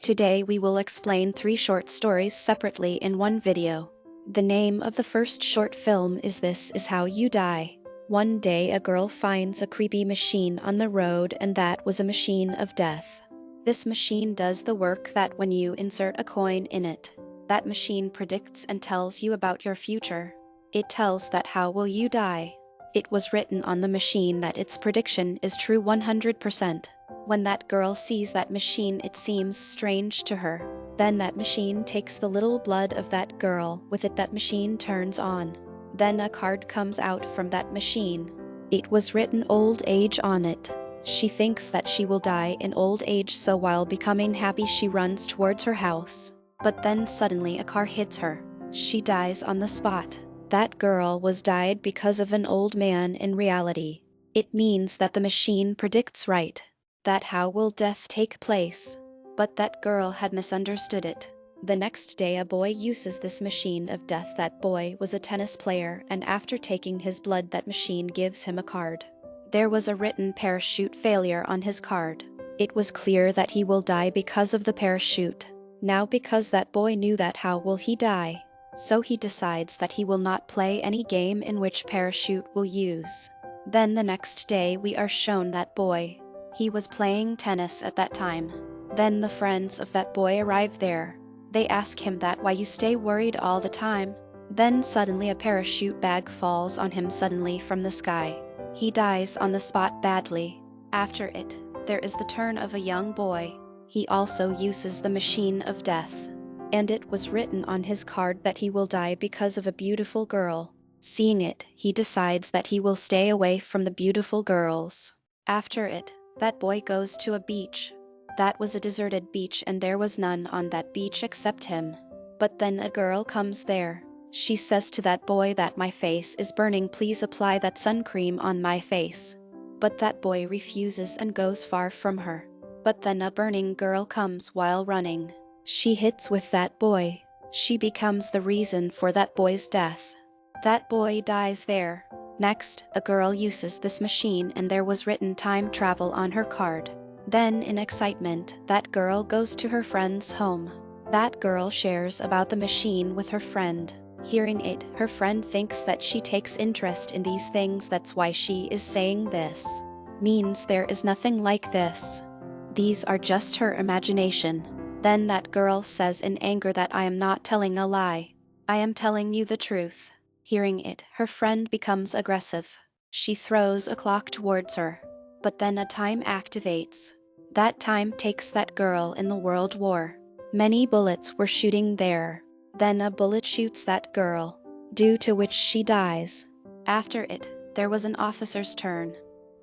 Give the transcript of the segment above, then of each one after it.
Today we will explain 3 short stories separately in one video. The name of the first short film is This Is How You Die. One day a girl finds a creepy machine on the road, and that was a machine of death. This machine does the work that when you insert a coin in it, that machine predicts and tells you about your future. It tells that how will you die. It was written on the machine that its prediction is true 100%. When that girl sees that machine, it seems strange to her. Then that machine takes the little blood of that girl. With it, that machine turns on. Then a card comes out from that machine. It was written old age on it. She thinks that she will die in old age, so while becoming happy she runs towards her house. But then suddenly a car hits her. She dies on the spot. That girl was died because of an old man in reality. It means that the machine predicts right. That how will death take place? But that girl had misunderstood it. The next day a boy uses this machine of death. That boy was a tennis player, and after taking his blood, that machine gives him a card. There was a written parachute failure on his card. It was clear that he will die because of the parachute. Now because that boy knew that how will he die, so he decides that he will not play any game in which parachute will use. Then the next day we are shown that boy. He was playing tennis at that time. Then the friends of that boy arrive there. They ask him that why you stay worried all the time. Then suddenly a parachute bag falls on him suddenly from the sky. He dies on the spot badly. After it, there is the turn of a young boy. He also uses the machine of death. And it was written on his card that he will die because of a beautiful girl. Seeing it, he decides that he will stay away from the beautiful girls. After it, that boy goes to a beach. That was a deserted beach, and there was none on that beach except him. But then a girl comes there. She says to that boy that my face is burning, please apply that sun cream on my face. But that boy refuses and goes far from her. But then a burning girl comes while running. She hits with that boy. She becomes the reason for that boy's death. That boy dies there. Next, a girl uses this machine, and there was written time travel on her card. Then in excitement, that girl goes to her friend's home. That girl shares about the machine with her friend. Hearing it, her friend thinks that she takes interest in these things. That's why she is saying this. Means there is nothing like this. These are just her imagination. Then that girl says in anger that I am not telling a lie. I am telling you the truth. Hearing it, her friend becomes aggressive. She throws a clock towards her. But then a time activates. That time takes that girl in the World War. Many bullets were shooting there. Then a bullet shoots that girl, due to which she dies. After it, there was an officer's turn.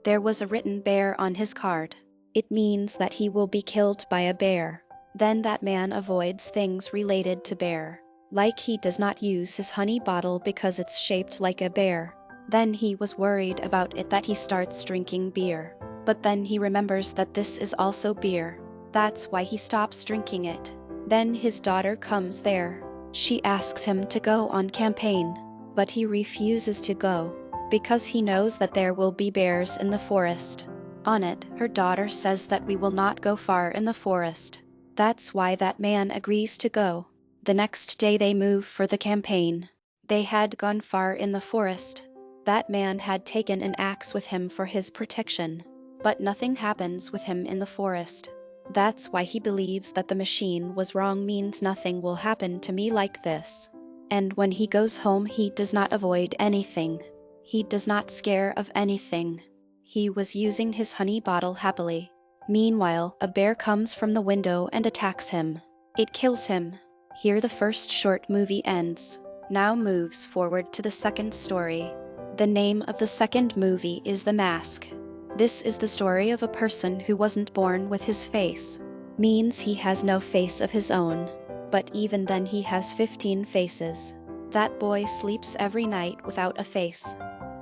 There was a written bear on his card. It means that he will be killed by a bear. Then that man avoids things related to bear. Like he does not use his honey bottle because it's shaped like a bear. Then he was worried about it, that he starts drinking beer. But then he remembers that this is also beer. That's why he stops drinking it. Then his daughter comes there. She asks him to go on campaign, but he refuses to go because he knows that there will be bears in the forest. On it, her daughter says that we will not go far in the forest. That's why that man agrees to go. The next day they move for the campaign. They had gone far in the forest. That man had taken an axe with him for his protection. But nothing happens with him in the forest. That's why he believes that the machine was wrong, means nothing will happen to me like this. And when he goes home, he does not avoid anything. He does not scare of anything. He was using his honey bottle happily. Meanwhile, a bear comes from the window and attacks him. It kills him. Here the first short movie ends. Now moves forward to the second story. The name of the second movie is The Mask. This is the story of a person who wasn't born with his face. Means he has no face of his own. But even then he has 15 faces. That boy sleeps every night without a face.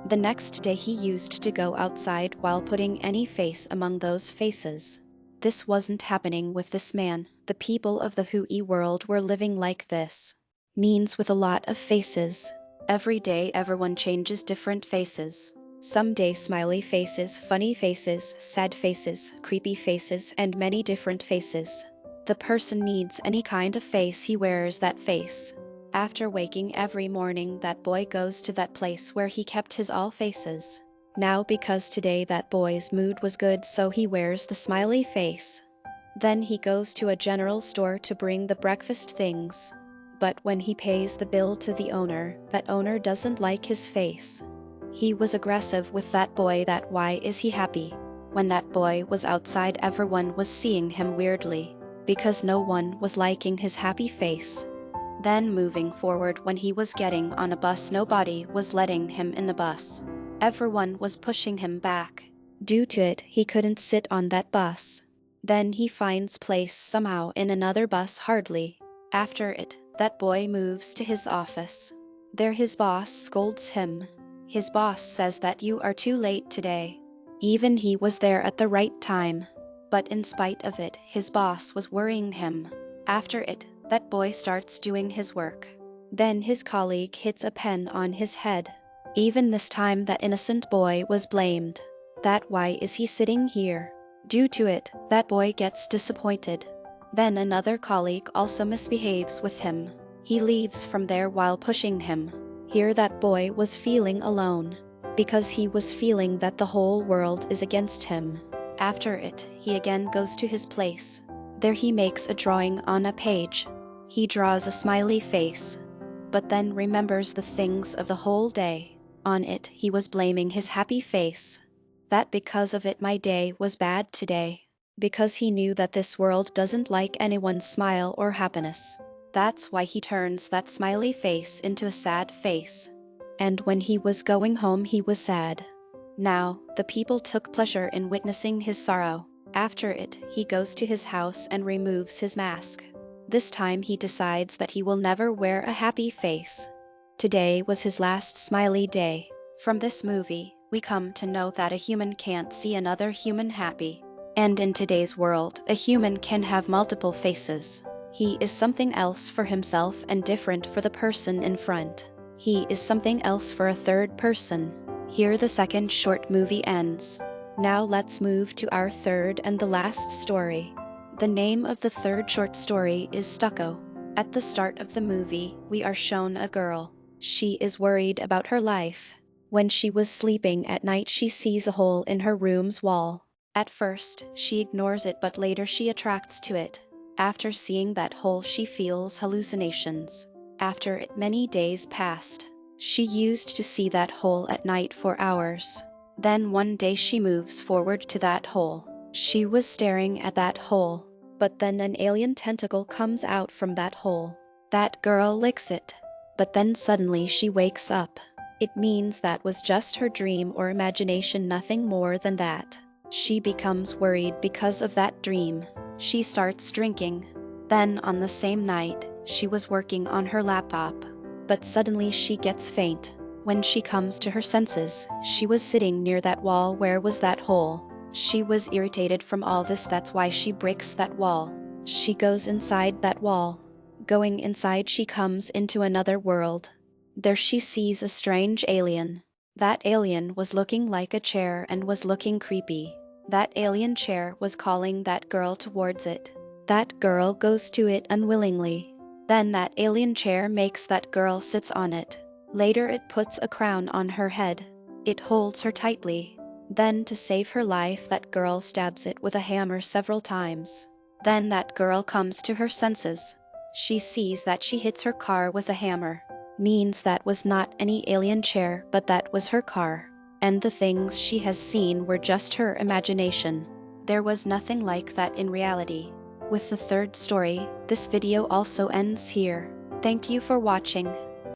The next day he used to go outside while putting any face among those faces. This wasn't happening with this man. The people of the Hui world were living like this. Means with a lot of faces. Every day everyone changes different faces. Some day smiley faces, funny faces, sad faces, creepy faces, and many different faces. The person needs any kind of face, he wears that face. After waking every morning, that boy goes to that place where he kept his all faces. Now because today that boy's mood was good, so he wears the smiley face. Then he goes to a general store to bring the breakfast things. But when he pays the bill to the owner, that owner doesn't like his face. He was aggressive with that boy. That why is he happy? When that boy was outside, everyone was seeing him weirdly, because no one was liking his happy face. Then moving forward, when he was getting on a bus, nobody was letting him in the bus. Everyone was pushing him back. Due to it, he couldn't sit on that bus. Then he finds place somehow in another bus hardly. After it, that boy moves to his office. There his boss scolds him. His boss says that you are too late today. Even he was there at the right time. But in spite of it, his boss was worrying him. After it, that boy starts doing his work. Then his colleague hits a pen on his head. Even this time that innocent boy was blamed. That why is he sitting here? Due to it, that boy gets disappointed. Then another colleague also misbehaves with him. He leaves from there while pushing him. Here that boy was feeling alone, because he was feeling that the whole world is against him. After it, he again goes to his place. There he makes a drawing on a page. He draws a smiley face, but then remembers the things of the whole day. On it, he was blaming his happy face. That because of it my day was bad today. Because he knew that this world doesn't like anyone's smile or happiness. That's why he turns that smiley face into a sad face. And when he was going home, he was sad. Now, the people took pleasure in witnessing his sorrow. After it, he goes to his house and removes his mask. This time he decides that he will never wear a happy face. Today was his last smiley day. From this movie, we come to know that a human can't see another human happy. And in today's world, a human can have multiple faces. He is something else for himself and different for the person in front. He is something else for a third person. Here the second short movie ends. Now let's move to our third and the last story. The name of the third short story is Stucco. At the start of the movie, we are shown a girl. She is worried about her life. When she was sleeping at night, she sees a hole in her room's wall. At first, she ignores it, but later she attracts to it. After seeing that hole, she feels hallucinations. After it, many days passed. She used to see that hole at night for hours. Then one day she moves forward to that hole. She was staring at that hole, but then an alien tentacle comes out from that hole. That girl licks it, but then suddenly she wakes up. It means that was just her dream or imagination, nothing more than that. She becomes worried because of that dream. She starts drinking. Then on the same night, she was working on her laptop, but suddenly she gets faint. When she comes to her senses, she was sitting near that wall where was that hole. She was irritated from all this, that's why she breaks that wall. She goes inside that wall. Going inside, she comes into another world. There she sees a strange alien. That alien was looking like a chair and was looking creepy. That alien chair was calling that girl towards it. That girl goes to it unwillingly. Then that alien chair makes that girl sits on it. Later it puts a crown on her head. It holds her tightly. Then to save her life, that girl stabs it with a hammer several times. Then that girl comes to her senses. She sees that she hits her car with a hammer. Means that was not any alien chair, but that was her car. And the things she has seen were just her imagination. There was nothing like that in reality. With the third story, this video also ends here. Thank you for watching.